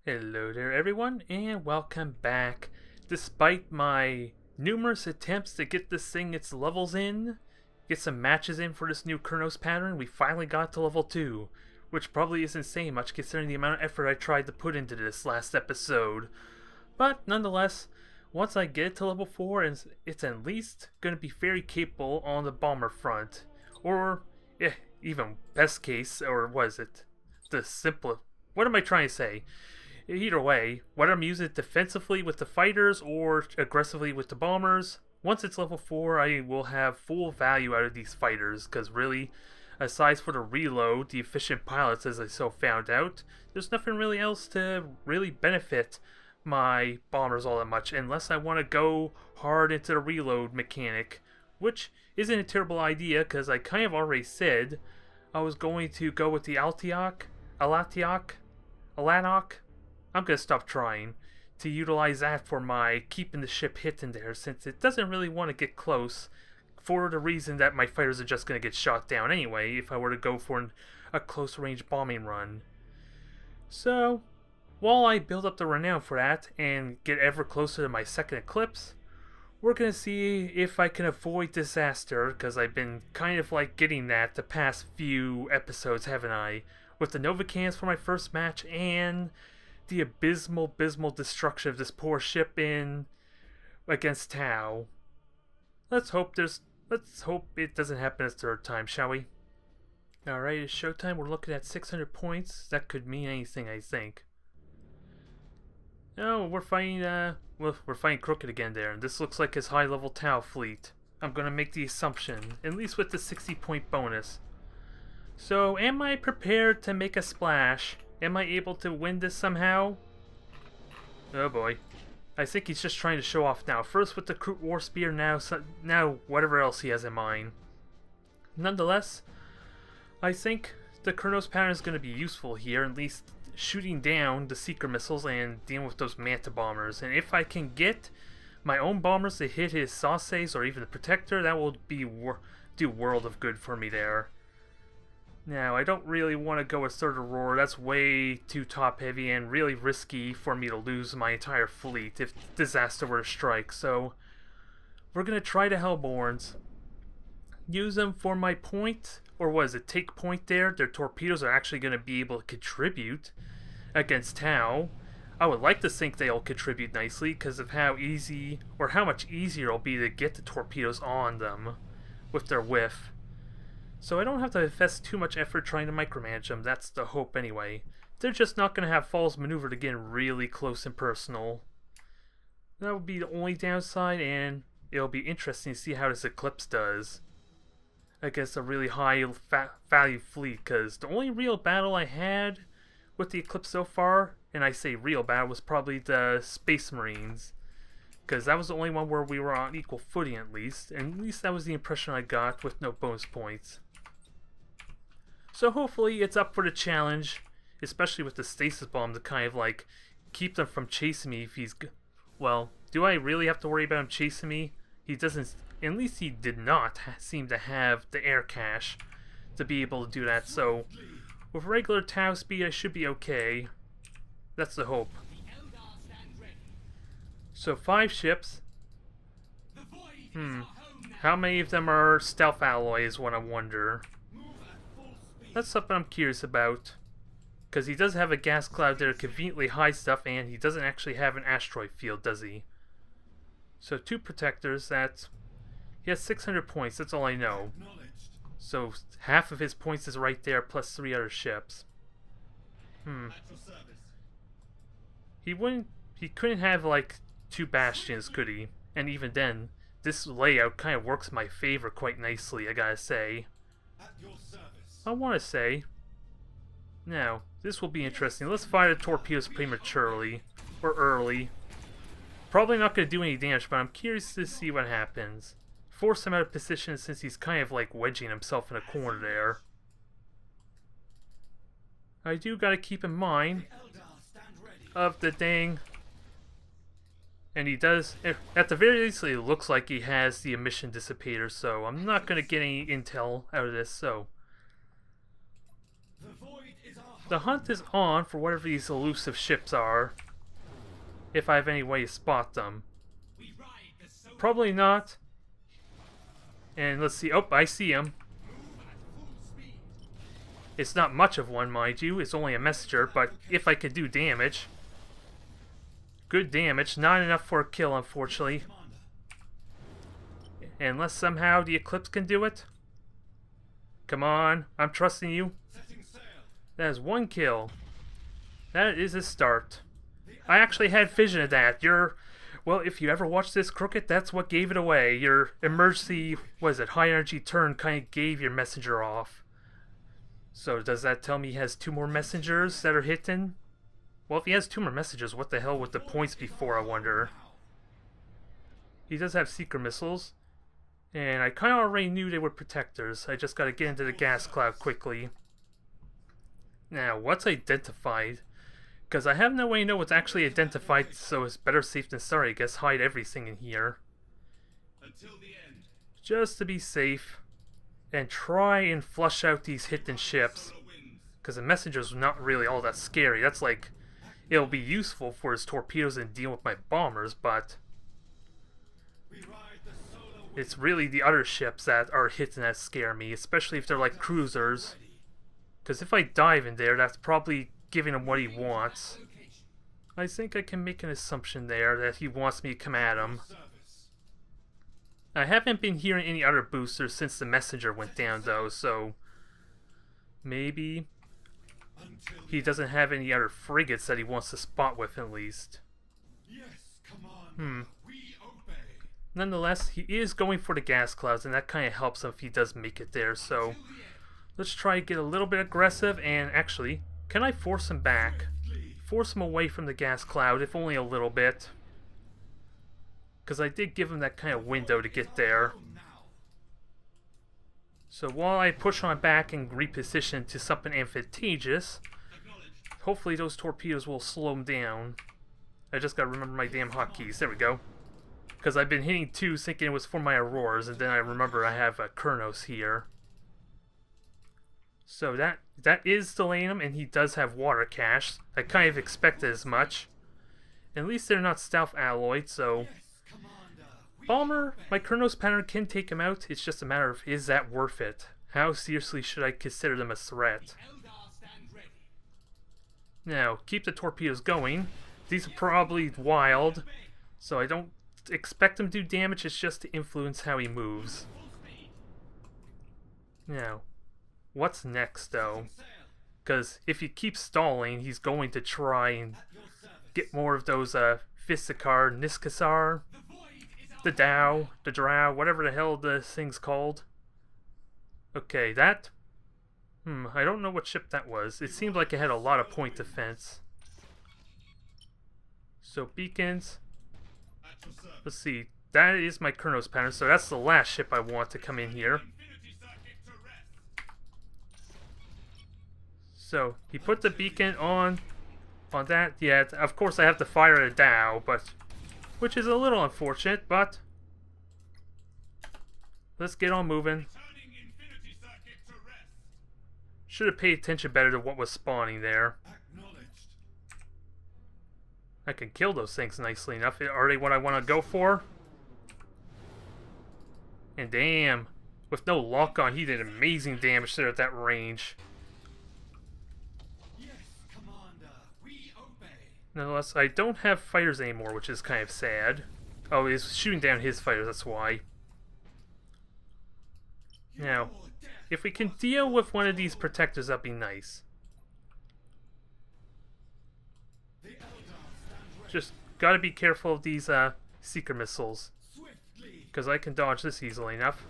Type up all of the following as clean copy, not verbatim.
Hello there everyone and welcome back. Despite my numerous attempts to get this thing its levels in, get some matches in for this new Kurnos pattern, we finally got to level 2, which probably isn't saying much considering the amount of effort I tried to put into this last episode. But nonetheless, once I get to level 4, it's at least going to be very capable on the bomber front. Or, even best case, or was it the simplest? What am I trying to say? Either way, whether I'm using it defensively with the fighters or aggressively with the bombers, once it's level 4, I will have full value out of these fighters, because really, aside for the reload, the efficient pilots as I so found out, there's nothing really else to really benefit my bombers all that much, unless I want to go hard into the reload mechanic, which isn't a terrible idea, because I kind of already said I was going to go with the Alatiok, I'm going to stop trying to utilize that for my keeping the ship hidden there, since it doesn't really want to get close, for the reason that my fighters are just going to get shot down anyway if I were to go for a close range bombing run. So, while I build up the renown for that and get ever closer to my second Eclipse, we're going to see if I can avoid disaster, because I've been kind of like getting that the past few episodes, haven't I? With the Nova cans for my first match and the abysmal destruction of this poor ship in against Tau. Let's hope it doesn't happen a third time, shall we? Alright, it's showtime. We're looking at 600 points. That could mean anything, I think. Oh, we're fighting Crooked again there, and this looks like his high level Tau fleet. I'm gonna make the assumption, at least with the 60-point bonus. So, am I prepared to make a splash? Am I able to win this somehow? Oh boy. I think he's just trying to show off now. First with the Crude War Spear, now whatever else he has in mind. Nonetheless, I think the Kurnos pattern is going to be useful here, at least shooting down the Seeker missiles and dealing with those Manta bombers. And if I can get my own bombers to hit his Sauces or even the Protector, that will do world of good for me there. Now, I don't really want to go with Third Aurora. That's way too top-heavy and really risky for me to lose my entire fleet if disaster were to strike. So, we're going to try the Hellborns. Use them for my point, or what is it, take point there. Their torpedoes are actually going to be able to contribute against Tau. I would like to think they'll contribute nicely because of how easy, or how much easier it'll be to get the torpedoes on them with their whiff. So I don't have to invest too much effort trying to micromanage them, that's the hope anyway. They're just not going to have falls maneuvered again really close and personal. That would be the only downside, and it'll be interesting to see how this Eclipse does against a really high value fleet, because the only real battle I had with the Eclipse so far, and I say real battle, was probably the Space Marines. Because that was the only one where we were on equal footing at least that was the impression I got with no bonus points. So hopefully it's up for the challenge, especially with the stasis bomb to kind of like keep them from chasing me if he's... Well, do I really have to worry about him chasing me? He doesn't... At least he did not seem to have the air cache to be able to do that, so with regular Tau speed I should be okay. That's the hope. So 5 ships. How many of them are stealth alloy is what I wonder. That's something I'm curious about. Because he does have a gas cloud there to conveniently hide stuff, and he doesn't actually have an asteroid field, does he? So 2 protectors, he has 600 points, that's all I know. So half of his points is right there, plus 3 other ships. He couldn't have like 2 bastions, could he? And even then, this layout kind of works in my favor quite nicely, I gotta say. I want to say. Now, this will be interesting. Let's fire the torpedoes prematurely, or early. Probably not going to do any damage, but I'm curious to see what happens. Force him out of position since he's kind of like wedging himself in a corner there. I do got to keep in mind of the dang... And he does, at the very least, it looks like he has the emission dissipator, so I'm not going to get any intel out of this, so the hunt is on for whatever these elusive ships are. If I have any way to spot them. Probably not. And let's see. Oh, I see him. It's not much of one, mind you. It's only a messenger, but if I could do damage. Good damage. Not enough for a kill, unfortunately. Unless somehow the Eclipse can do it. Come on. I'm trusting you. That is one kill. That is a start. I actually had vision of that. Well, if you ever watched this crooked, that's what gave it away. Your emergency, high energy turn kind of gave your messenger off. So does that tell me he has 2 more messengers that are hitting? Well, if he has 2 more messengers, what the hell would the points be for, I wonder? He does have secret missiles. And I kind of already knew they were protectors. I just got to get into the gas cloud quickly. Now, what's identified? Because I have no way to know what's actually identified, so it's better safe than sorry. I guess hide everything in here. Until the end. Just to be safe. And try and flush out these hidden ships. Because the messenger's not really all that scary. That's like, it'll be useful for his torpedoes and deal with my bombers, but it's really the other ships that are hidden that scare me, especially if they're like cruisers. Because if I dive in there, that's probably giving him what he wants. I think I can make an assumption there that he wants me to come at him. I haven't been hearing any other boosters since the messenger went down though, so maybe he doesn't have any other frigates that he wants to spot with at least. Nonetheless, he is going for the gas clouds, and that kind of helps him if he does make it there, so let's try to get a little bit aggressive, and actually, can I force him back? Force him away from the gas cloud, if only a little bit. Because I did give him that kind of window to get there. So while I push on back and reposition to something advantageous, hopefully those torpedoes will slow him down. I just gotta remember my damn hotkeys. There we go. Because I've been hitting 2 thinking it was for my Auroras, and then I remember I have a Kurnos here. So that is delaying him, and he does have water cache. I kind of expected as much. At least they're not stealth alloyed, so Bomber, my Kurnos pattern can take him out. It's just a matter of, is that worth it? How seriously should I consider them a threat? Now, keep the torpedoes going. These are probably wild, so I don't expect him to do damage. It's just to influence how he moves. Now, what's next though? Because if he keeps stalling, he's going to try and get more of those Fisikar, Niskasar, the Dow, the Drow, whatever the hell this thing's called. Okay, that... I don't know what ship that was. It seemed like it had a lot of point defense. So beacons. Let's see. That is my Kurnos pattern, so that's the last ship I want to come in here. So, he put the beacon on that. Yeah, of course I have to fire a Dow, but... which is a little unfortunate, but... let's get on moving. Should have paid attention better to what was spawning there. I can kill those things nicely enough. Are they what I want to go for? And damn, with no lock on, he did amazing damage there at that range. Nonetheless, I don't have fighters anymore, which is kind of sad. Oh, he's shooting down his fighters, that's why. Now, if we can deal with one of these protectors, that'd be nice. Just gotta be careful of these seeker missiles, because I can dodge this easily enough.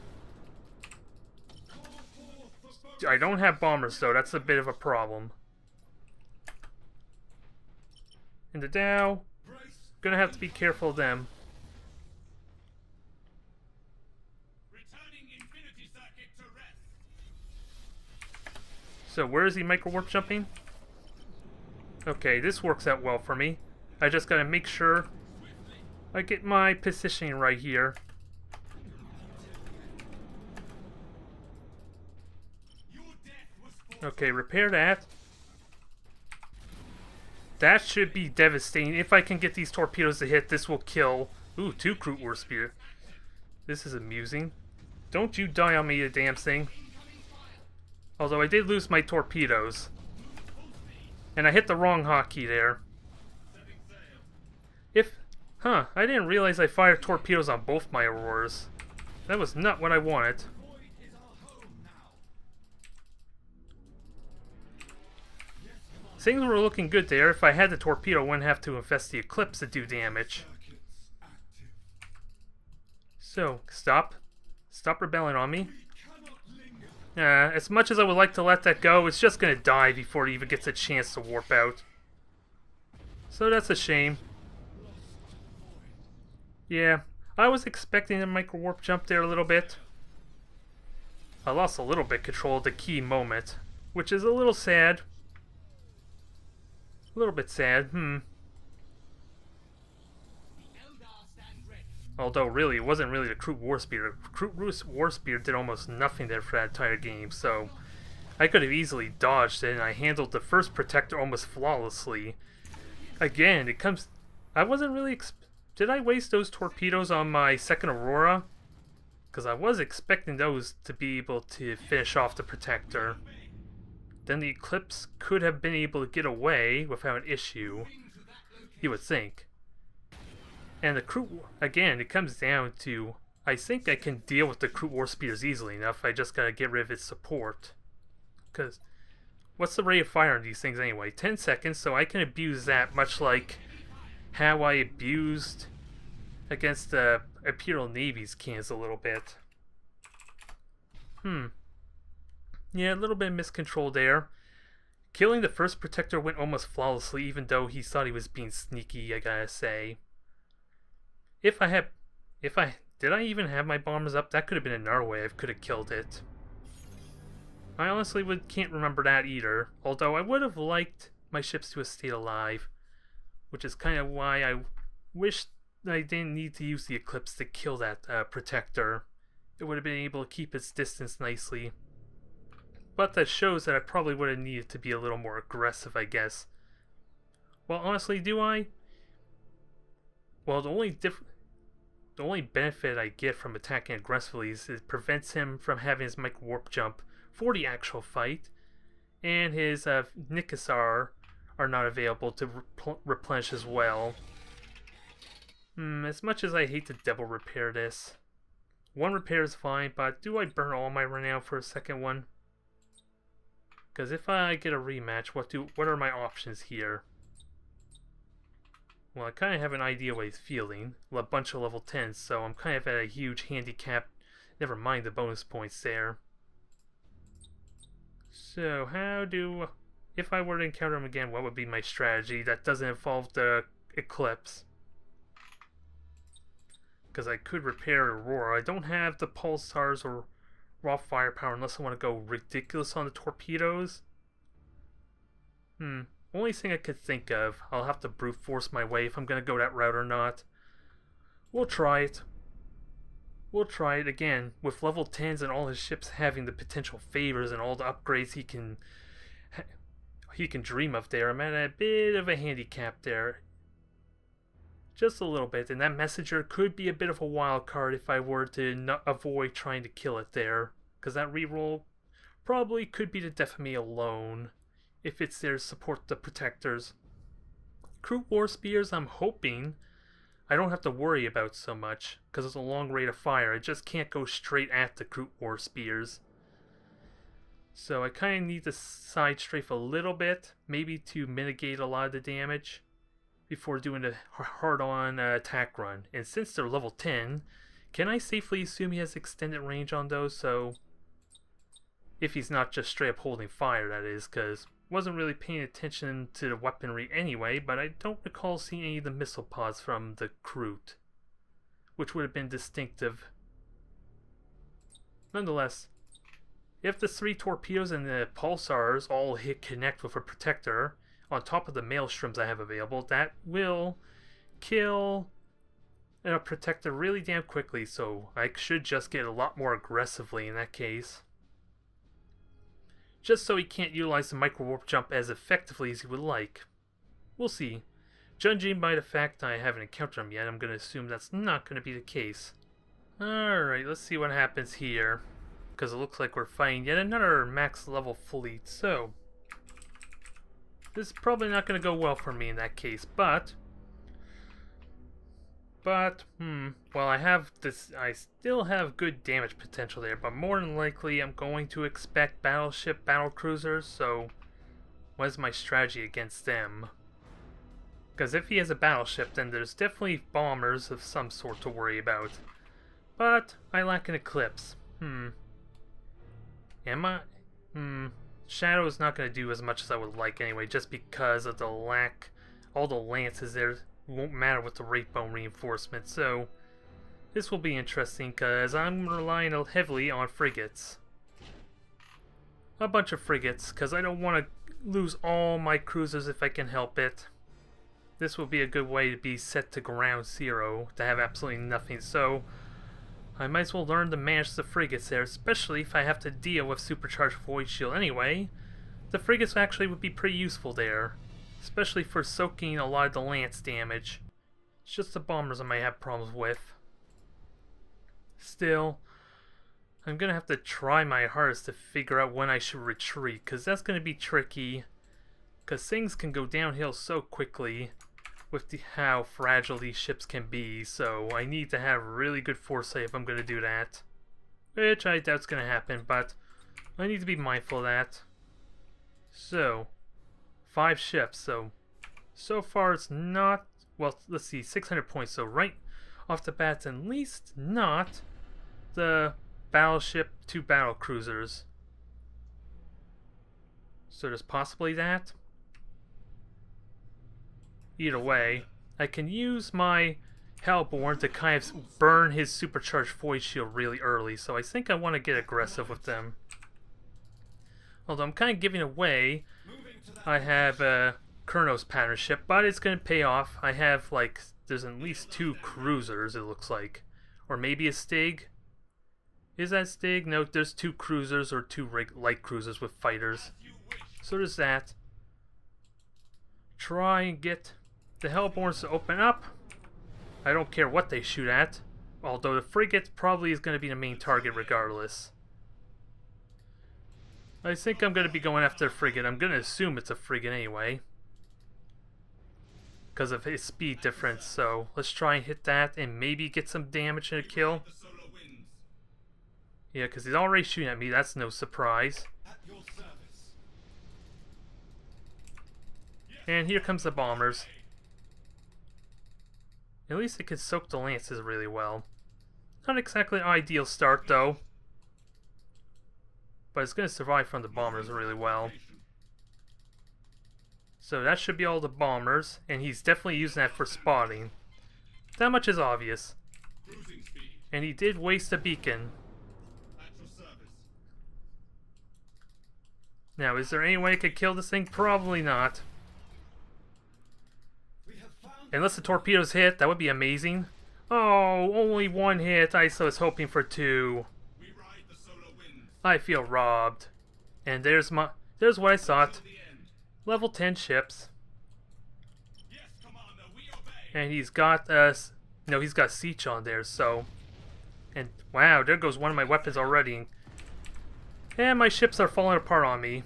I don't have bombers though, that's a bit of a problem. And the Dow, gonna have to be careful of them. So where is he micro-warp jumping? Okay, this works out well for me. I just gotta make sure I get my positioning right here. Okay, repair that. That should be devastating. If I can get these torpedoes to hit, this will kill. Ooh, 2 Crude War Spear. This is amusing. Don't you die on me, you damn thing. Although I did lose my torpedoes. And I hit the wrong hotkey there. I didn't realize I fired torpedoes on both my Auroras. That was not what I wanted. Things were looking good there. If I had the torpedo, I wouldn't have to infest the Eclipse to do damage. So, stop. Stop rebelling on me. As much as I would like to let that go, it's just gonna die before it even gets a chance to warp out. So that's a shame. Yeah, I was expecting a micro warp jump there a little bit. I lost a little bit control at the key moment, which is a little sad. A little bit sad, Although, really, it wasn't really the Crude War Spear. Crude War Spear did almost nothing there for that entire game, so I could have easily dodged it, and I handled the first Protector almost flawlessly. Again, it comes... I wasn't really... Did I waste those torpedoes on my second Aurora? Because I was expecting those to be able to finish off the Protector. Then the Eclipse could have been able to get away without an issue, you would think. And the Crude, again, it comes down to, I think I can deal with the Crude War Spears easily enough. I just gotta get rid of its support. Because, what's the rate of fire on these things anyway? 10 seconds, so I can abuse that, much like how I abused against the Imperial Navy's cans a little bit. Yeah, a little bit of miscontrol there. Killing the first Protector went almost flawlessly, even though he thought he was being sneaky, I gotta say. Did I even have my bombers up? That could have been another way I could have killed it. I honestly can't remember that either. Although I would have liked my ships to have stayed alive. Which is kind of why I wish I didn't need to use the Eclipse to kill that Protector. It would have been able to keep its distance nicely. But that shows that I probably would have needed to be a little more aggressive, I guess. Well, honestly, do I? Well, the only benefit I get from attacking aggressively is it prevents him from having his micro warp jump for the actual fight, and his Nikasar are not available to replenish as well. As much as I hate to double repair this, one repair is fine, but do I burn all my renown for a second one? Because if I get a rematch, what are my options here? Well, I kind of have an idea what he's feeling. Well, a bunch of level 10s, so I'm kind of at a huge handicap. Never mind the bonus points there. So, if I were to encounter him again, what would be my strategy that doesn't involve the Eclipse? Because I could repair Aurora. I don't have the Pulsars or raw firepower unless I want to go ridiculous on the torpedoes. Only thing I could think of. I'll have to brute force my way if I'm going to go that route or not. We'll try it. We'll try it again. With level 10s and all his ships having the potential favors and all the upgrades he can dream of there, I'm at a bit of a handicap there. Just a little bit. And that messenger could be a bit of a wild card if I were to avoid trying to kill it there. Because that reroll probably could be the death of me alone. If it's there to support the Protectors. Crude War Spears, I'm hoping I don't have to worry about so much, because it's a long rate of fire. I just can't go straight at the Crude War Spears. So I kind of need to side strafe a little bit, maybe to mitigate a lot of the damage, before doing a hard-on attack run. And since they're level 10, can I safely assume he has extended range on those? So, if he's not just straight up holding fire, that is, because wasn't really paying attention to the weaponry anyway, but I don't recall seeing any of the missile pods from the Crude, which would have been distinctive. Nonetheless, if the 3 torpedoes and the Pulsars all connect with a Protector, on top of the maelstroms I have available, that will kill a Protector really damn quickly, so I should just get a lot more aggressively in that case. Just so he can't utilize the micro warp jump as effectively as he would like. We'll see. Judging by the fact I haven't encountered them yet, I'm going to assume that's not going to be the case. Alright, let's see what happens here. Because it looks like we're fighting yet another max level fleet, so... this is probably not going to go well for me in that case, but... well, I still have good damage potential there, but more than likely I'm going to expect battleship battlecruisers, so... what is my strategy against them? Because if he has a battleship, then there's definitely bombers of some sort to worry about. But I lack an Eclipse. Am I? Shadow is not going to do as much as I would like anyway, just because of the lack. All the lances there won't matter with the rate bone reinforcement, so this will be interesting because I'm relying heavily on frigates. A bunch of frigates, because I don't want to lose all my cruisers if I can help it. This will be a good way to be set to ground zero, to have absolutely nothing, so I might as well learn to manage the frigates there, especially if I have to deal with supercharged void shield anyway. The frigates actually would be pretty useful there, especially for soaking a lot of the lance damage. It's just the bombers I might have problems with. Still, I'm gonna have to try my hardest to figure out when I should retreat, because that's gonna be tricky, because things can go downhill so quickly with how fragile these ships can be, so I need to have really good foresight if I'm going to do that. Which I doubt's going to happen, but I need to be mindful of that. So, 5 ships, so far it's not, well, let's see, 600 points, so right off the bat it's at least not the battleship 2 battle cruisers. So there's possibly that. Either way, I can use my Hellbore to kind of burn his supercharged void shield really early, so I think I want to get aggressive with them. Although I'm kind of giving away, I have a Kurnos pattern ship, but it's going to pay off. I have, like, there's at least 2 cruisers, it looks like. Or maybe a Stig. Is that Stig? No, there's 2 cruisers or 2 light cruisers with fighters. So there's that. Try and get the Hellborns to open up. I don't care what they shoot at, although the frigate probably is going to be the main target regardless. I think I'm going to be going after a frigate. I'm going to assume it's a frigate anyway, because of his speed difference, so let's try and hit that and maybe get some damage and a kill. Yeah, because he's already shooting at me, that's no surprise. And here comes the bombers. At least it can soak the lances really well. Not exactly an ideal start though, but it's going to survive from the bombers really well. So that should be all the bombers, and he's definitely using that for spotting. That much is obvious. And he did waste a beacon. Now, is there any way I could kill this thing? Probably not. Unless the torpedoes hit, that would be amazing. Oh, only 1 hit. I was hoping for 2. I feel robbed. And there's what I thought. Level 10 ships. And he's got he's got Siege on there, so. And wow, there goes one of my weapons already. And my ships are falling apart on me.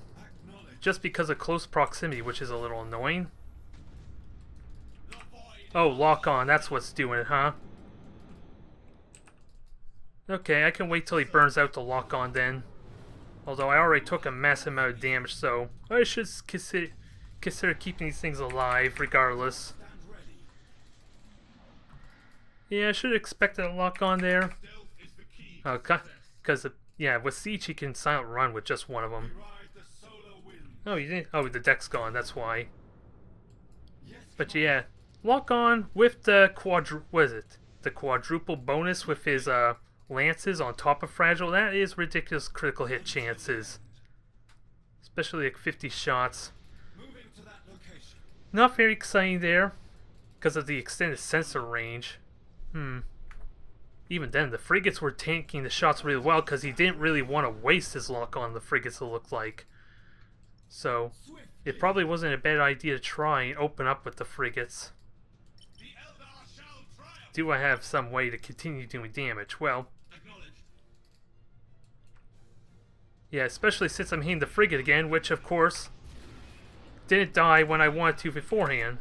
Just because of close proximity, which is a little annoying. Oh, lock on, that's what's doing it, huh? Okay, I can wait till he burns out the lock on then. Although I already took a massive amount of damage, so I should consider keeping these things alive regardless. Yeah, I should have expected a lock on there. Because, yeah, with Siege he can silent run with just one of them. Oh, you didn't? Oh, the deck's gone, that's why. But yeah, lock on with the the quadruple bonus with his lances on top of fragile. That is ridiculous critical hit chances. Especially like 50 shots. Not very exciting there because of the extended sensor range. Even then, the frigates were tanking the shots really well because he didn't really want to waste his lock on the frigates, it looked like. So, it probably wasn't a bad idea to try and open up with the frigates. Do I have some way to continue doing damage? Well, yeah, especially since I'm hitting the frigate again, which of course didn't die when I wanted to beforehand.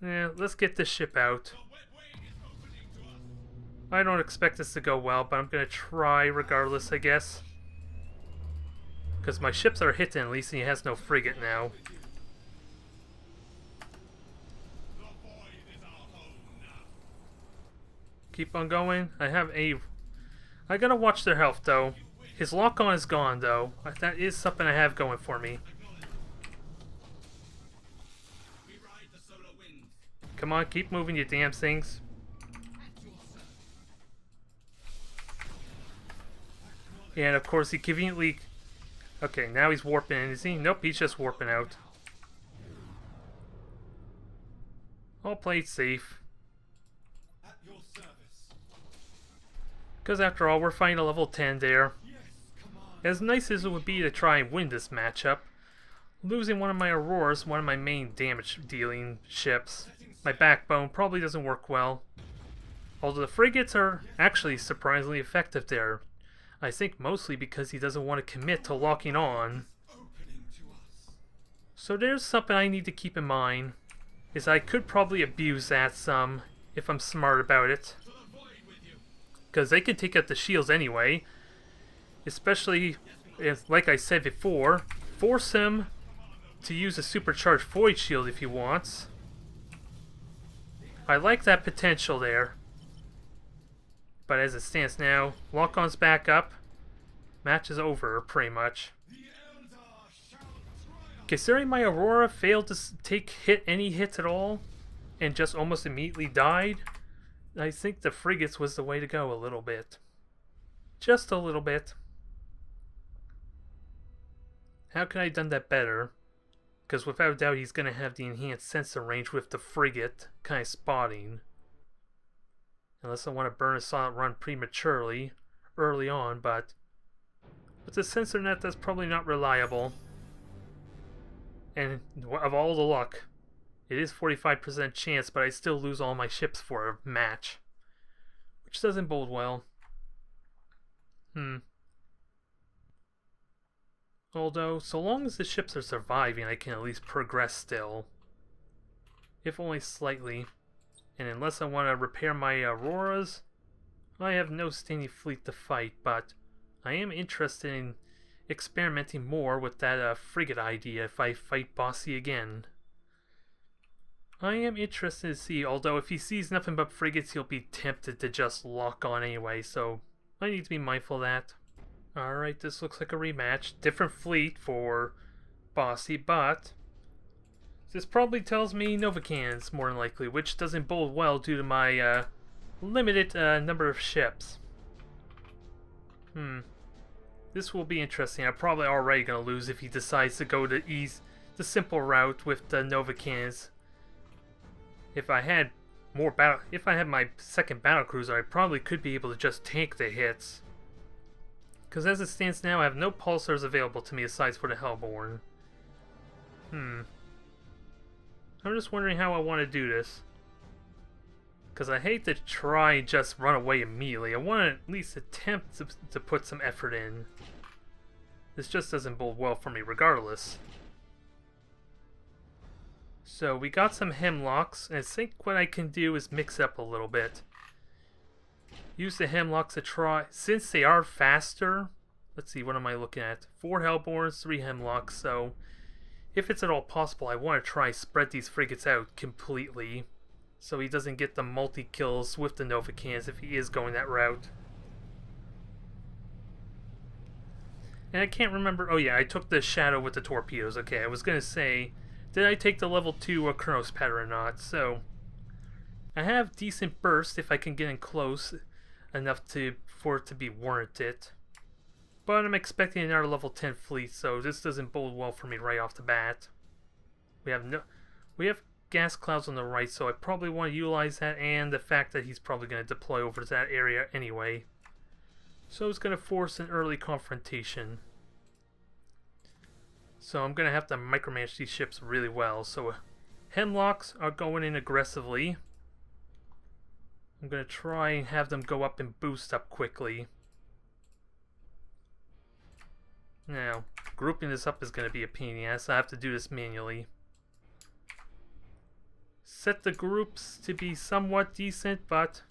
Yeah, let's get this ship out. I don't expect this to go well, but I'm gonna try regardless, I guess. Because my ships are hitting at least, and he has no frigate now. Keep on going. I gotta watch their health though. His lock-on is gone though. That is something I have going for me. Come on, keep moving, you damn things. And of course he conveniently... Okay, now he's warping in, is he? Nope, he's just warping out. All played safe. Because after all, we're fighting a level 10 there. As nice as it would be to try and win this matchup, losing one of my Auroras, one of my main damage dealing ships, my backbone, probably doesn't work well. Although the frigates are actually surprisingly effective there. I think mostly because he doesn't want to commit to locking on. So there's something I need to keep in mind, is I could probably abuse that some if I'm smart about it. Because they can take out the shields anyway. Especially, like I said before, force him to use a supercharged void shield if he wants. I like that potential there. But as it stands now, lock-on's back up. Match is over, pretty much. Considering my Aurora failed to hit any hits at all, and just almost immediately died, I think the frigates was the way to go a little bit. Just a little bit. How could I have done that better? Because without a doubt he's going to have the enhanced sensor range with the frigate kind of spotting. Unless I want to burn a silent run prematurely, early on, but with the sensor net that's probably not reliable. And of all the luck, it is 45% chance, but I still lose all my ships for a match. Which doesn't bode well. Although, so long as the ships are surviving, I can at least progress still. If only slightly. And unless I want to repair my Auroras, I have no standing fleet to fight, but I am interested in experimenting more with that frigate idea if I fight Bossy again. I am interested to see, although if he sees nothing but frigates, he'll be tempted to just lock on anyway, so I need to be mindful of that. Alright, this looks like a rematch. Different fleet for Bossy, but this probably tells me Novacans, more than likely, which doesn't bode well due to my limited number of ships. This will be interesting. I'm probably already going to lose if he decides to go the simple route with the Novacans. If I had my second battlecruiser, I probably could be able to just tank the hits. Because as it stands now, I have no Pulsars available to me aside for the Hellbore. I'm just wondering how I want to do this. Because I hate to try and just run away immediately. I want to at least attempt to put some effort in. This just doesn't bode well for me regardless. So we got some Hemlocks, and I think what I can do is mix up a little bit. Use the Hemlocks to try, since they are faster. Let's see, what am I looking at? 4 Hellbores, 3 Hemlocks, so if it's at all possible, I want to try spread these frigates out completely, so he doesn't get the multi-kills with the Novacans if he is going that route. And I can't remember, oh yeah, I took the Shadow with the torpedoes. Okay, I was going to say, did I take the level 2 Chronos pad or not? So, I have decent burst if I can get in close enough for it to be warranted. But I'm expecting another level 10 fleet, so this doesn't bode well for me right off the bat. We have gas clouds on the right, so I probably want to utilize that, and the fact that he's probably going to deploy over to that area anyway. So it's going to force an early confrontation. So I'm going to have to micromanage these ships really well. So Hemlocks are going in aggressively. I'm going to try and have them go up and boost up quickly. Now, grouping this up is going to be a pain in the ass. I have to do this manually. Set the groups to be somewhat decent, but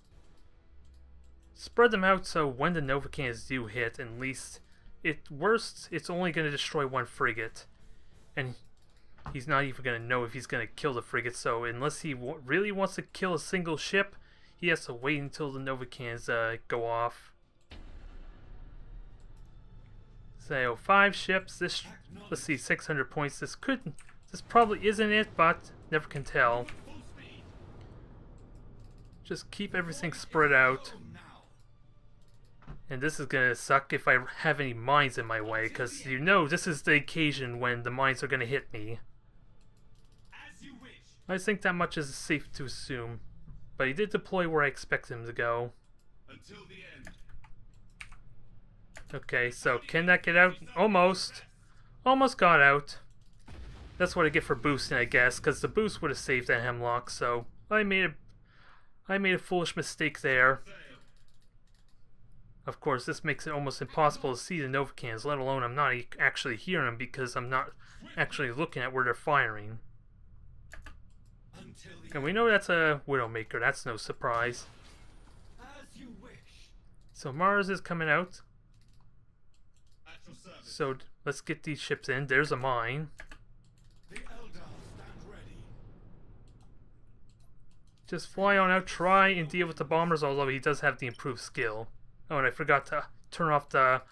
spread them out so when the Nova cannons do hit, at least, at worst, it's only going to destroy one frigate. And he's not even going to know if he's going to kill the frigate, so unless he really wants to kill a single ship, he has to wait until the Nova cannons go off. So 5 ships, this, let's see, 600 points. This probably isn't it, but never can tell. Just keep everything spread out. And this is gonna suck if I have any mines in my way, because you know this is the occasion when the mines are gonna hit me. I think that much is safe to assume. But he did deploy where I expect him to go. Okay, so can that get out? Almost. Almost got out. That's what I get for boosting, I guess, because the boost would have saved that Hemlock, so I made a foolish mistake there. Of course, this makes it almost impossible to see the Nova cannons, let alone I'm not actually hearing them because I'm not actually looking at where they're firing. And we know that's a Widowmaker, that's no surprise. So Mars is coming out. So let's get these ships in. There's a mine. Just fly on out, try and deal with the bombers, although he does have the improved skill. Oh, and I forgot to turn off the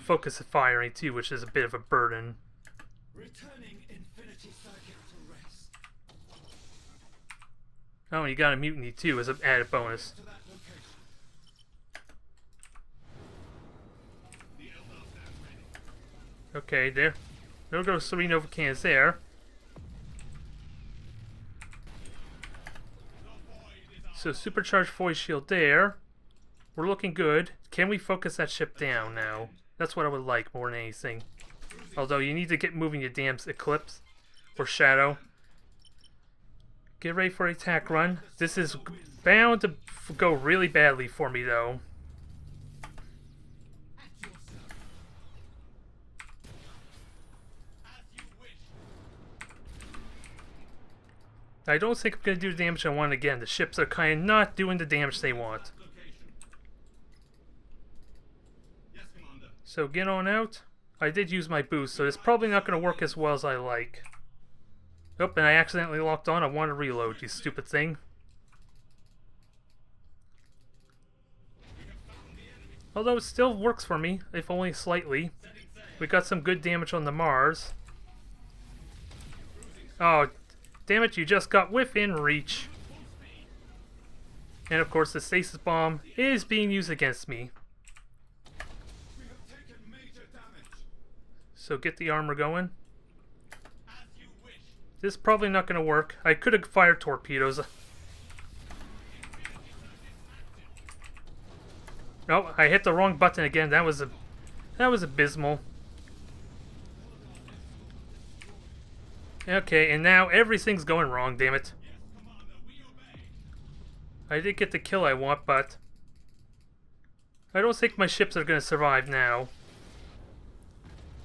focus firing too, which is a bit of a burden. Oh, and you got a mutiny too as an added bonus. Okay, there goes 3 Nova cannons there. So supercharged voice shield there. We're looking good. Can we focus that ship down now? That's what I would like more than anything. Although you need to get moving your damn Eclipse or Shadow. Get ready for an attack run. This is bound to go really badly for me though. I don't think I'm going to do the damage I want again. The ships are kind of not doing the damage they want. So get on out. I did use my boost, so it's probably not going to work as well as I like. Oh, and I accidentally locked on. I want to reload, you stupid thing. Although it still works for me, if only slightly. We got some good damage on the Mars. Oh, damn it, you just got within reach. And of course the stasis bomb is being used against me. So get the armor going. This is probably not going to work. I could have fired torpedoes. Oh, I hit the wrong button again. That was abysmal. Okay, and now everything's going wrong, damn it. I did get the kill I want, but I don't think my ships are going to survive now.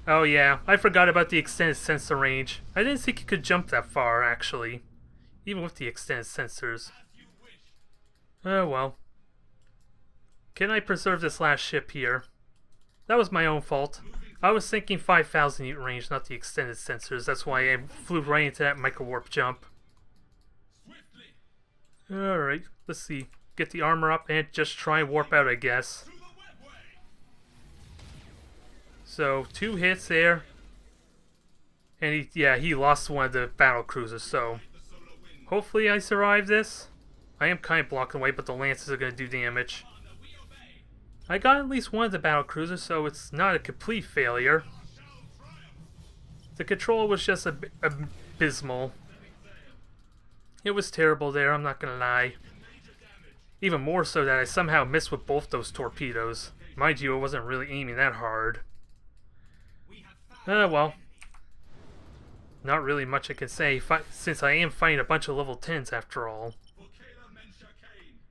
Oh yeah, I forgot about the extended sensor range. I didn't think you could jump that far, actually. Even with the extended sensors. Oh well. Can I preserve this last ship here? That was my own fault. I was thinking 5,000 unit range, not the extended sensors. That's why I flew right into that micro-warp jump. Alright, let's see. Get the armor up and just try and warp out, I guess. So, 2 hits there. And he lost one of the battle cruisers, so hopefully I survive this. I am kind of blocking away, but the lances are going to do damage. I got at least one of the battle cruisers, so it's not a complete failure. The control was just abysmal. It was terrible there, I'm not going to lie. Even more so that I somehow missed with both those torpedoes. Mind you, I wasn't really aiming that hard. Well. Not really much I can say, since I am fighting a bunch of level 10s after all.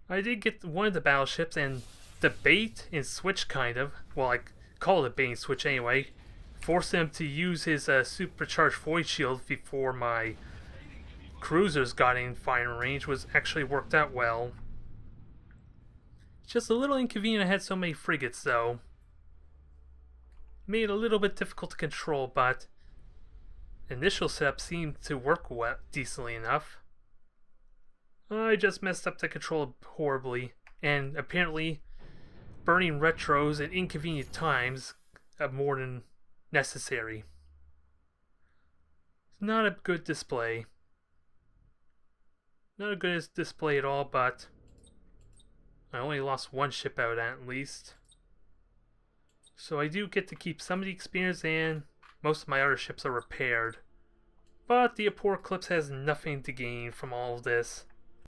I did get one of the battleships, and the bait and switch kind of, well, I call it a bait and switch anyway, forced him to use his supercharged void shield before my cruisers got in firing range, was actually worked out well. Just a little inconvenient I had so many frigates though. Made it a little bit difficult to control, but initial setup seemed to work well, decently enough. I just messed up the control horribly, and apparently burning retros at inconvenient times more than necessary. It's not a good display. Not a good display at all, but I only lost one ship out at least. So I do get to keep some of the experience, and most of my other ships are repaired. But the poor Eclipse has nothing to gain from all of this.